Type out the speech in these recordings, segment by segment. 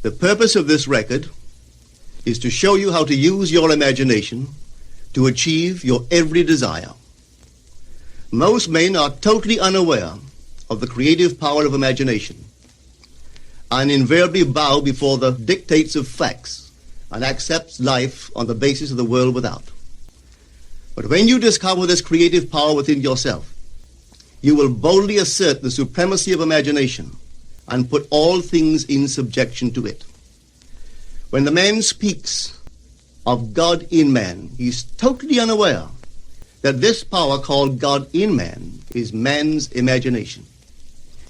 The purpose of this record is to show you how to use your imagination to achieve your every desire. Most men are totally unaware of the creative power of imagination and invariably bow before the dictates of facts and accept life on the basis of the world without. But when you discover this creative power within yourself, you will boldly assert the supremacy of imagination and put all things in subjection to it. When the man speaks of God in man, he is totally unaware that this power called God in man is man's imagination.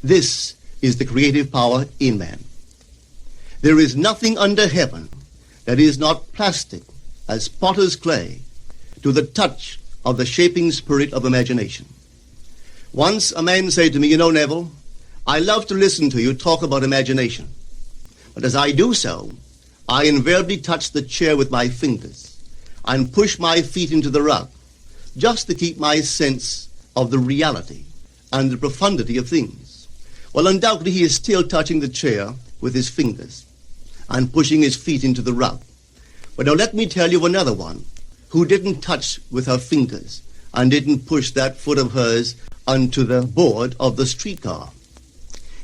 This is the creative power in man. There is nothing under heaven that is not plastic as potter's clay to the touch of the shaping spirit of imagination. Once a man said to me, "You know, Neville, I love to listen to you talk about imagination. But as I do so, I invariably touch the chair with my fingers and push my feet into the rug, just to keep my sense of the reality and the profundity of things." Well, undoubtedly he is still touching the chair with his fingers and pushing his feet into the rug. But now let me tell you another one who didn't touch with her fingers and didn't push that foot of hers onto the board of the streetcar.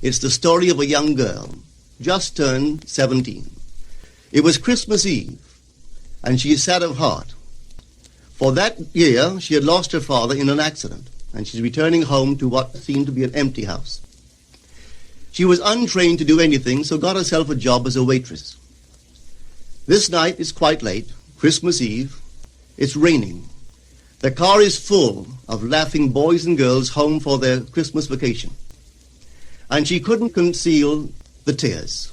It's the story of a young girl, just turned 17. It was Christmas Eve, and she is sad of heart. For that year, she had lost her father in an accident, and she's returning home to what seemed to be an empty house. She was untrained to do anything, so got herself a job as a waitress. This night is quite late, Christmas Eve. It's raining. The car is full of laughing boys and girls home for their Christmas vacation. And she couldn't conceal the tears.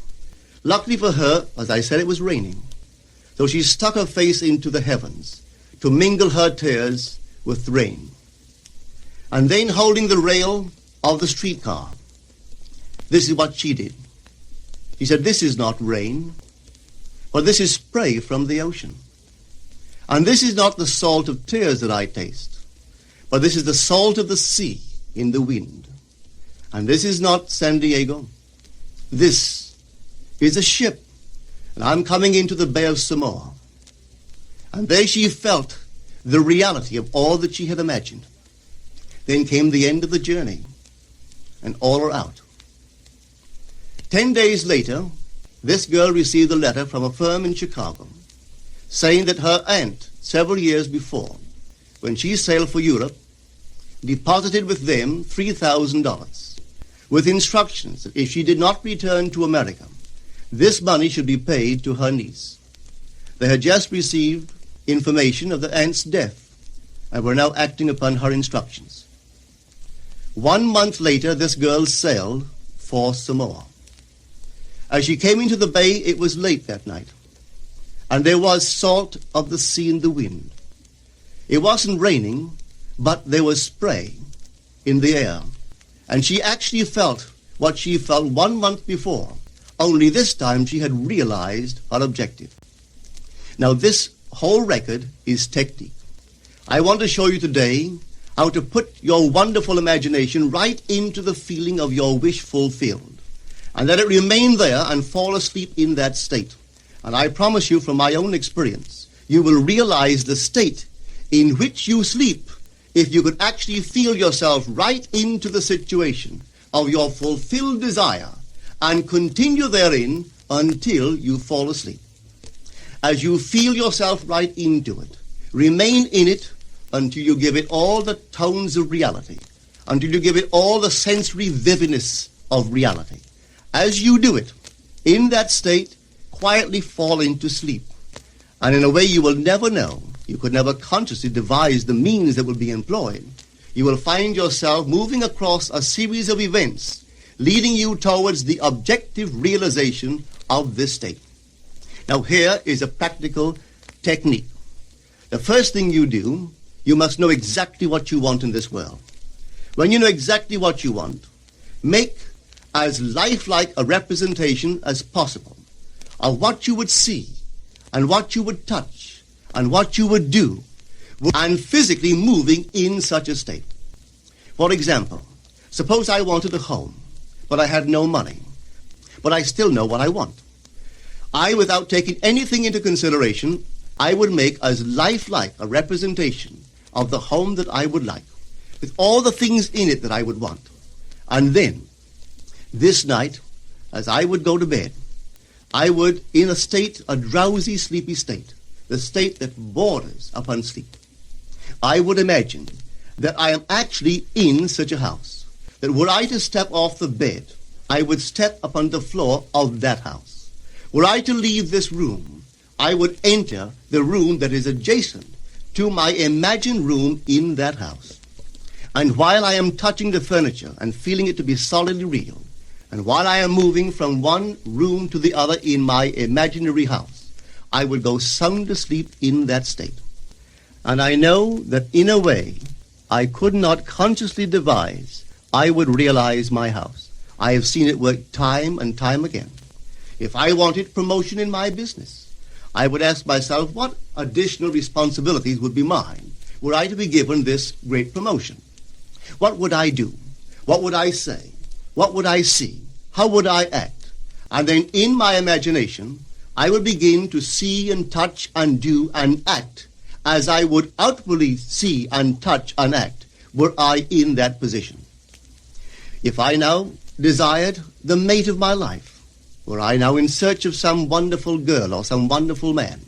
Luckily for her, as I said, it was raining. So she stuck her face into the heavens to mingle her tears with the rain. And then, holding the rail of the streetcar, this is what she did. She said, "This is not rain, but this is spray from the ocean. And this is not the salt of tears that I taste, but this is the salt of the sea in the wind. And this is not San Diego. This is a ship, and I'm coming into the Bay of Samoa." And there she felt the reality of all that she had imagined. Then came the end of the journey, and all are out. 10 days later, this girl received a letter from a firm in Chicago saying that her aunt, several years before, when she sailed for Europe, deposited with them $3,000 with instructions that if she did not return to America, this money should be paid to her niece. They had just received information of the aunt's death and were now acting upon her instructions. 1 month later, this girl sailed for Samoa. As she came into the bay, it was late that night, and there was salt of the sea in the wind. It wasn't raining, but there was spray in the air, and she actually felt what she felt 1 month before, only this time she had realized her objective. Now, this whole record is technique. I want to show you today how to put your wonderful imagination right into the feeling of your wish fulfilled, and let it remain there and fall asleep in that state. And I promise you from my own experience, you will realize the state in which you sleep if you could actually feel yourself right into the situation of your fulfilled desire and continue therein until you fall asleep. As you feel yourself right into it, remain in it until you give it all the tones of reality, until you give it all the sensory vividness of reality. As you do it, in that state, quietly fall into sleep. And in a way you will never know, you could never consciously devise the means that will be employed, you will find yourself moving across a series of events leading you towards the objective realization of this state. Now here is a practical technique. The first thing you do, you must know exactly what you want in this world. When you know exactly what you want, make as lifelike a representation as possible of what you would see and what you would touch and what you would do and physically moving in such a state. For example, suppose I wanted a home, but I had no money, but I still know what I want. without taking anything into consideration, I would make as lifelike a representation of the home that I would like, with all the things in it that I would want. And then, this night, as I would go to bed, I would, in a drowsy, sleepy state, the state that borders upon sleep, I would imagine that I am actually in such a house, that were I to step off the bed, I would step upon the floor of that house. Were I to leave this room, I would enter the room that is adjacent to my imagined room in that house. And while I am touching the furniture and feeling it to be solidly real, and while I am moving from one room to the other in my imaginary house, I would go sound asleep in that state. And I know that in a way I could not consciously devise, I would realize my house. I have seen it work time and time again. If I wanted promotion in my business, I would ask myself what additional responsibilities would be mine were I to be given this great promotion. What would I do? What would I say? What would I see? How would I act? And then in my imagination, I would begin to see and touch and do and act as I would outwardly see and touch and act were I in that position. If I now desired the mate of my life, were I now in search of some wonderful girl or some wonderful man,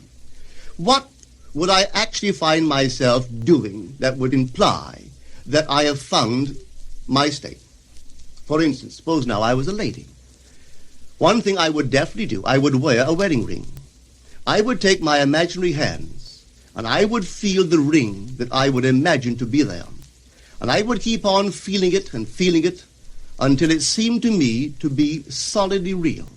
what would I actually find myself doing that would imply that I have found my state? For instance, suppose now I was a lady. One thing I would definitely do, I would wear a wedding ring. I would take my imaginary hands and I would feel the ring that I would imagine to be there. And I would keep on feeling it until it seemed to me to be solidly real.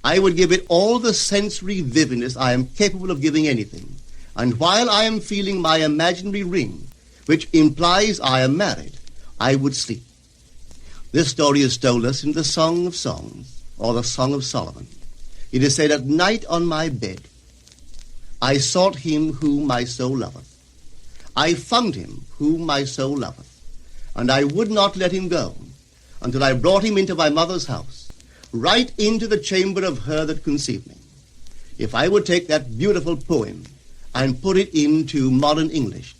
I would give it all the sensory vividness I am capable of giving anything. And while I am feeling my imaginary ring, which implies I am married, I would sleep. This story is told us in the Song of Songs, or the Song of Solomon. It is said, "At night on my bed, I sought him whom my soul loveth. I found him whom my soul loveth, and I would not let him go until I brought him into my mother's house, right into the chamber of her that conceived me." If I would take that beautiful poem and put it into modern English,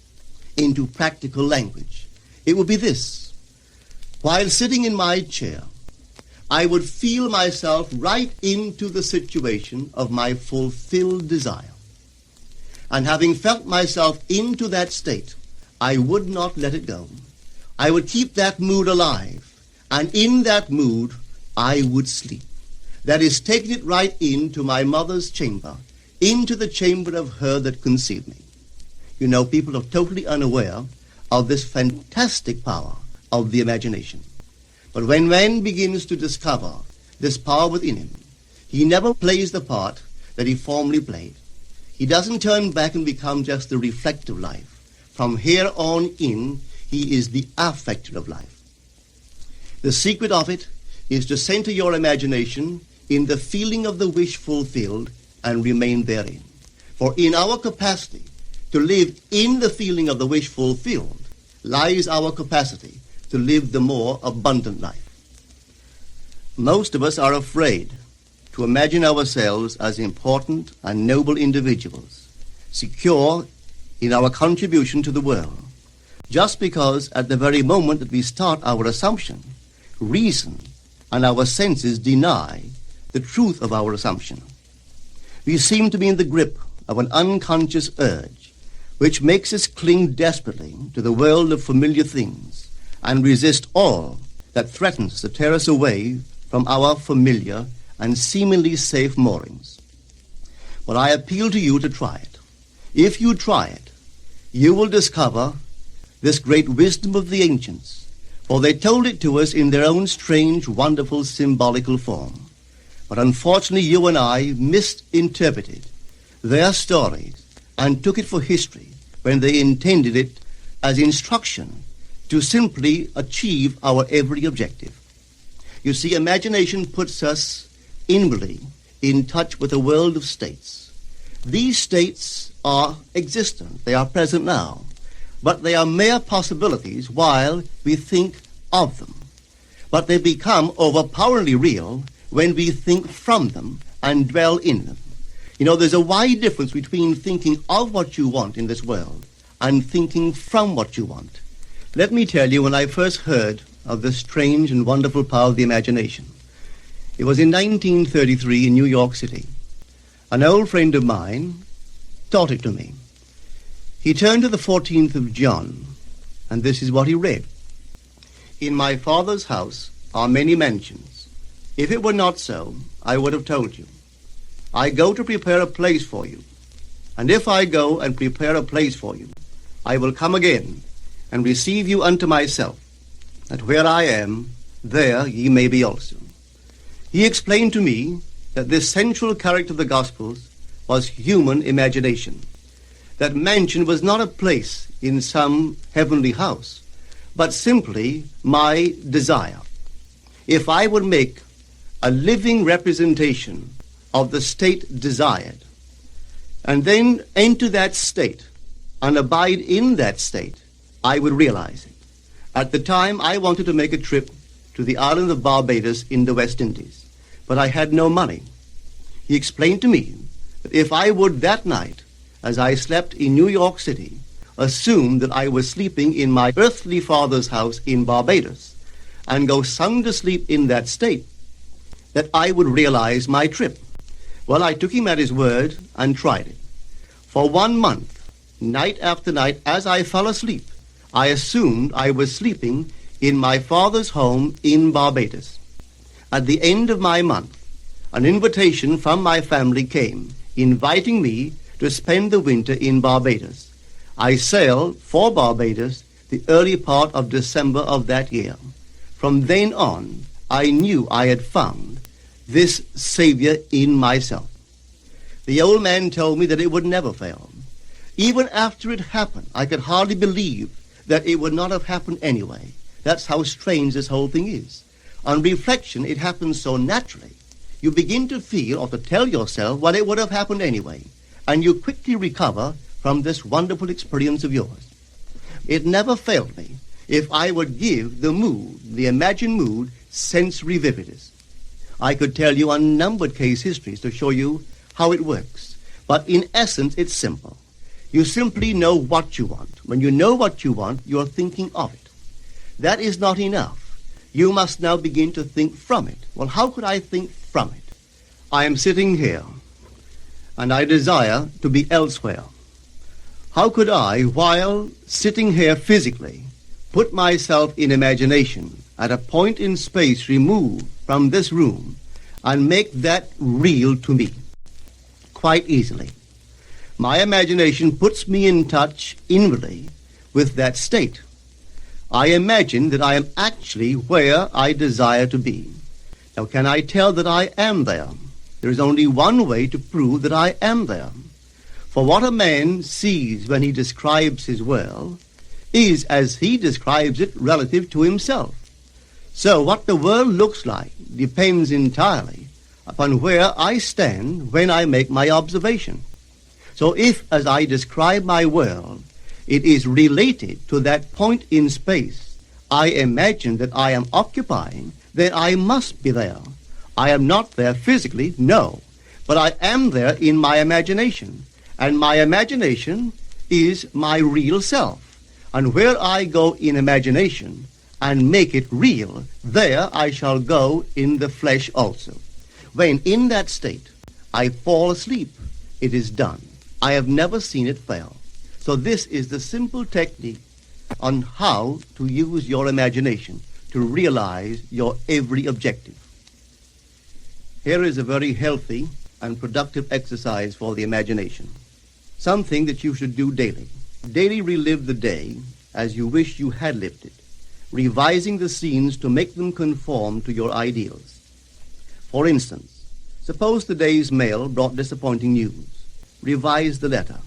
into practical language, it would be this. While sitting in my chair, I would feel myself right into the situation of my fulfilled desire. And having felt myself into that state, I would not let it go. I would keep that mood alive, and in that mood, I would sleep. That is, taking it right into my mother's chamber, into the chamber of her that conceived me. You know, people are totally unaware of this fantastic power of the imagination. But when man begins to discover this power within him, he never plays the part that he formerly played. He doesn't turn back and become just the reflective life. From here on in, he is the affecter of life. The secret of it is to center your imagination in the feeling of the wish fulfilled and remain therein. For in our capacity to live in the feeling of the wish fulfilled lies our capacity to live the more abundant life. Most of us are afraid to imagine ourselves as important and noble individuals, secure in our contribution to the world, just because at the very moment that we start our assumption, reason and our senses deny the truth of our assumption. We seem to be in the grip of an unconscious urge which makes us cling desperately to the world of familiar things and resist all that threatens to tear us away from our familiar and seemingly safe moorings. But I appeal to you to try it. If you try it, you will discover this great wisdom of the ancients, for they told it to us in their own strange, wonderful, symbolical form. But unfortunately, you and I misinterpreted their stories and took it for history when they intended it as instruction to simply achieve our every objective. You see, imagination puts us inwardly in touch with a world of states. These states are existent. They are present now. But they are mere possibilities while we think of them. But they become overpoweringly real when we think from them and dwell in them. You know, there's a wide difference between thinking of what you want in this world and thinking from what you want. Let me tell you, when I first heard of the strange and wonderful power of the imagination, it was in 1933 in New York City. An old friend of mine taught it to me. He turned to the 14th of John, and this is what he read. In my Father's house are many mansions. If it were not so, I would have told you. I go to prepare a place for you. And if I go and prepare a place for you, I will come again and receive you unto myself, that where I am, there ye may be also. He explained to me that this central character of the Gospels was human imagination. That mansion was not a place in some heavenly house, but simply my desire. If I would make a living representation of the state desired, and then enter that state and abide in that state, I would realize it. At the time, I wanted to make a trip to the island of Barbados in the West Indies, but I had no money. He explained to me that if I would that night, as I slept in New York City, assume that I was sleeping in my earthly father's house in Barbados, and go sound asleep in that state, that I would realize my trip. Well, I took him at his word and tried it. For 1 month, night after night, as I fell asleep, I assumed I was sleeping in my father's home in Barbados. At the end of my month, an invitation from my family came, inviting me to spend the winter in Barbados. I sailed for Barbados the early part of December of that year. From then on, I knew I had found this Savior in myself. The old man told me that it would never fail. Even after it happened, I could hardly believe that it would not have happened anyway. That's how strange this whole thing is. On reflection, it happens so naturally. You begin to feel or to tell yourself, well, it would have happened anyway, and you quickly recover from this wonderful experience of yours. It never failed me if I would give the mood, the imagined mood, sensory vividness. I could tell you unnumbered case histories to show you how it works. But in essence, it's simple. You simply know what you want. When you know what you want, you're thinking of it. That is not enough. You must now begin to think from it. Well, how could I think from it? I am sitting here, and I desire to be elsewhere. How could I, while sitting here physically, put myself in imagination at a point in space removed from this room and make that real to me? Quite easily. My imagination puts me in touch inwardly with that state. I imagine that I am actually where I desire to be. Now, can I tell that I am there? There is only one way to prove that I am there. For what a man sees when he describes his world is as he describes it relative to himself. So what the world looks like depends entirely upon where I stand when I make my observation. So if, as I describe my world, it is related to that point in space I imagine that I am occupying, then I must be there. I am not there physically, no, but I am there in my imagination, and my imagination is my real self. And where I go in imagination and make it real, there I shall go in the flesh also. When in that state I fall asleep, it is done. I have never seen it fail. So this is the simple technique on how to use your imagination to realize your every objective. Here is a very healthy and productive exercise for the imagination. Something that you should do daily. Daily relive the day as you wish you had lived it, revising the scenes to make them conform to your ideals. For instance, suppose the day's mail brought disappointing news. Revise the letter.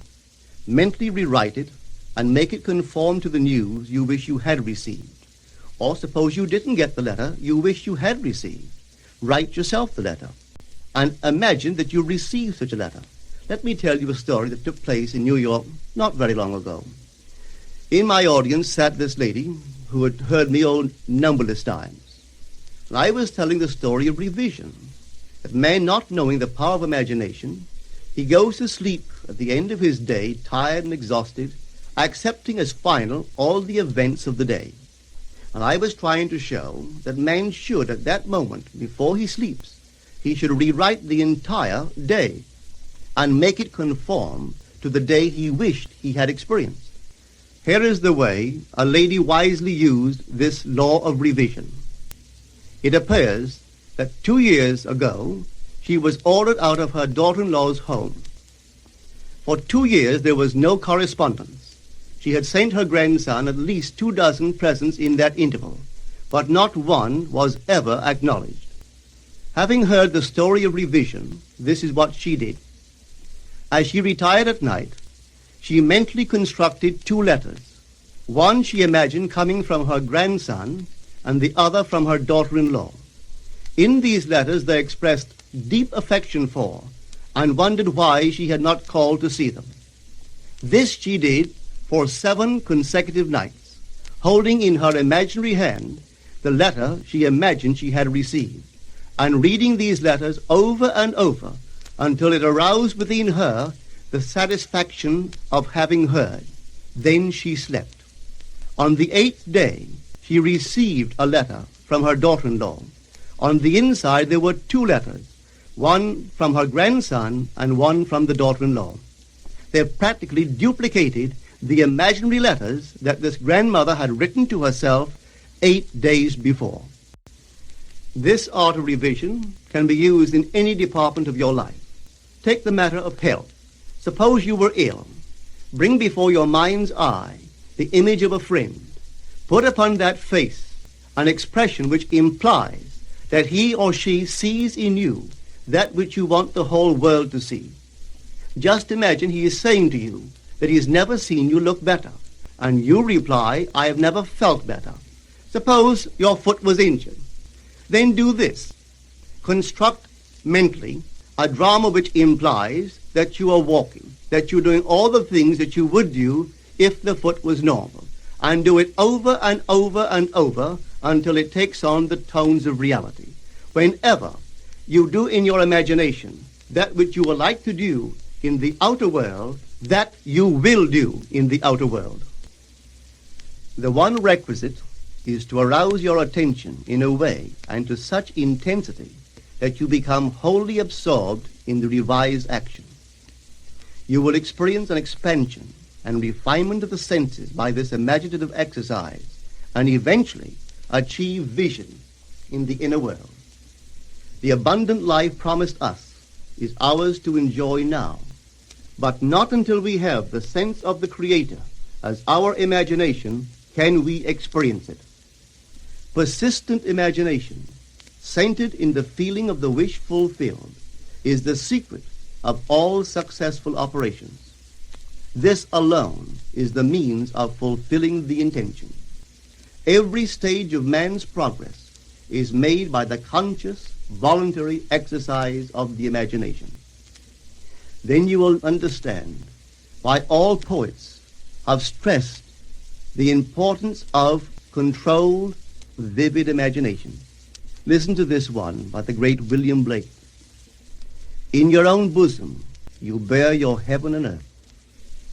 Mentally rewrite it and make it conform to the news you wish you had received. Or suppose you didn't get the letter you wish you had received. Write yourself the letter and imagine that you received such a letter. Let me tell you a story that took place in New York not very long ago. In my audience sat this lady who had heard me numberless times. And I was telling the story of revision, that man, not knowing the power of imagination, He goes to sleep at the end of his day, tired and exhausted, accepting as final all the events of the day. And I was trying to show that man should, at that moment, before he sleeps, he should rewrite the entire day and make it conform to the day he wished he had experienced. Here is the way a lady wisely used this law of revision. It appears that 2 years ago, she was ordered out of her daughter-in-law's home. For 2 years, there was no correspondence. She had sent her grandson at least 24 presents in that interval, but not one was ever acknowledged. Having heard the story of revision, this is what she did. As she retired at night, she mentally constructed 2 letters. One she imagined coming from her grandson, and the other from her daughter-in-law. In these letters they expressed deep affection for, and wondered why she had not called to see them. This she did for 7 consecutive nights, holding in her imaginary hand the letter she imagined she had received, and reading these letters over and over until it aroused within her the satisfaction of having heard. Then she slept. On the 8th day, she received a letter from her daughter-in-law. On the inside there were 2 letters, one from her grandson and one from the daughter-in-law. They practically duplicated the imaginary letters that this grandmother had written to herself 8 days before. This art of revision can be used in any department of your life. Take the matter of health. Suppose you were ill. Bring before your mind's eye the image of a friend. Put upon that face an expression which implies that he or she sees in you that which you want the whole world to see. Just imagine he is saying to you that he has never seen you look better, and you reply, I have never felt better. Suppose your foot was injured. Then do this. Construct mentally a drama which implies that you are walking, that you're doing all the things that you would do if the foot was normal, and do it over and over and over until it takes on the tones of reality. Whenever you do in your imagination that which you would like to do in the outer world, that you will do in the outer world. The one requisite is to arouse your attention in a way and to such intensity that you become wholly absorbed in the revised action. You will experience an expansion and refinement of the senses by this imaginative exercise, and eventually achieve vision in the inner world. The abundant life promised us is ours to enjoy now, but not until we have the sense of the Creator as our imagination can we experience it. Persistent imagination, centered in the feeling of the wish fulfilled, is the secret of all successful operations. This alone is the means of fulfilling the intention. Every stage of man's progress is made by the conscious, voluntary exercise of the imagination. Then you will understand why all poets have stressed the importance of controlled, vivid imagination. Listen to this one by the great William Blake. In your own bosom you bear your heaven and earth,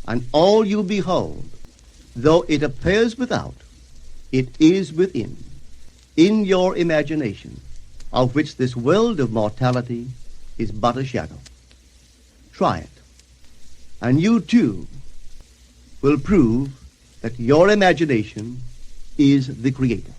and all you behold, though it appears without, it is within, in your imagination, of which this world of mortality is but a shadow. Try it, and you too will prove that your imagination is the Creator.